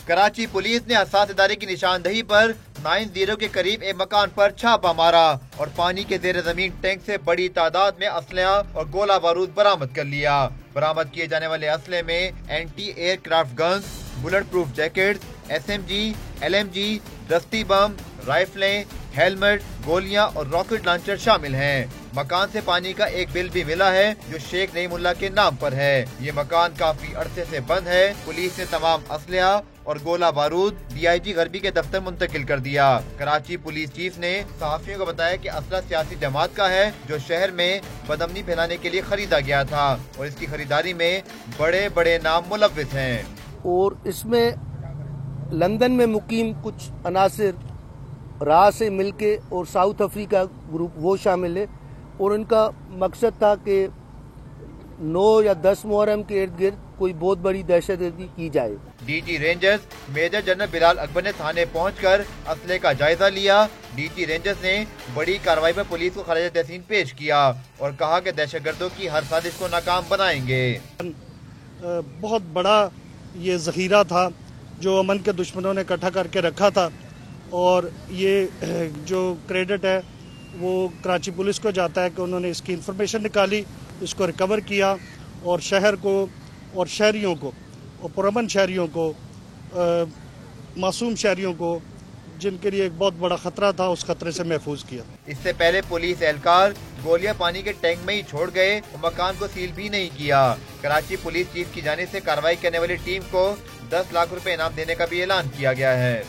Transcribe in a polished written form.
Karachi police نے حساس ادارے کی نشاندہی پر 90 کے قریب ایک مکان پر چھاپا مارا اور پانی کے زیر زمین ٹینک سے بڑی تعداد میں اسلحہ اور گولہ بارود برآمد کر لیا۔ برآمد کیے جانے والے اسلحے میں anti aircraft guns, bulletproof jackets, SMG، LMG، دستی بم، رائفلیں، ہیلمٹ، گولیاں اور راکٹ لانچر شامل ہیں۔ مکان سے پانی کا ایک بل بھی ملا ہے جو شیخ نعیم اللہ کے نام پر ہے۔ یہ مکان کافی عرصے سے بند ہے۔ پولیس نے تمام اسلحہ اور گولہ بارود DIG غربی کے دفتر منتقل کر دیا۔ کراچی پولیس چیف نے صحافیوں کو بتایا کہ اسلحہ سیاسی جماعت کا ہے جو شہر میں بدامنی پھیلانے کے لیے خریدا گیا تھا اور اس کی خریداری میں بڑے بڑے نام ملوث ہیں۔ اور اس میں لندن میں مقیم کچھ عناصر راہ سے مل کے اور ساؤتھ افریقہ گروپ وہ شامل ہے اور ان کا مقصد تھا کہ 9 یا 10 محرم کے ارد گرد کوئی بہت بڑی دہشت گردی کی جائے۔ DG رینجرز میجر جنرل بلال اکبر نے تھانے پہنچ کر اسلحے کا جائزہ لیا۔ DG رینجرز نے بڑی کارروائی پر پولیس کو خراج تحسین پیش کیا اور کہا کہ دہشت گردوں کی ہر سازش کو ناکام بنائیں گے۔ بہت بڑا یہ ذخیرہ تھا جو امن کے دشمنوں نے اکٹھا کر کے رکھا تھا اور یہ جو کریڈٹ ہے وہ کراچی پولیس کو جاتا ہے کہ انہوں نے اس کی انفارمیشن نکالی، اس کو ریکور کیا اور شہر کو اور شہریوں کو اور پرامن شہریوں کو، معصوم شہریوں کو جن کے لیے ایک بہت بڑا خطرہ تھا، اس خطرے سے محفوظ کیا۔ اس سے پہلے پولیس اہلکار گولیاں پانی کے ٹینک میں ہی چھوڑ گئے اور مکان کو سیل بھی نہیں کیا۔ کراچی پولیس چیف کی جانب سے کارروائی کرنے والی ٹیم کو 10 لاکھ روپے انعام دینے کا بھی اعلان کیا گیا ہے۔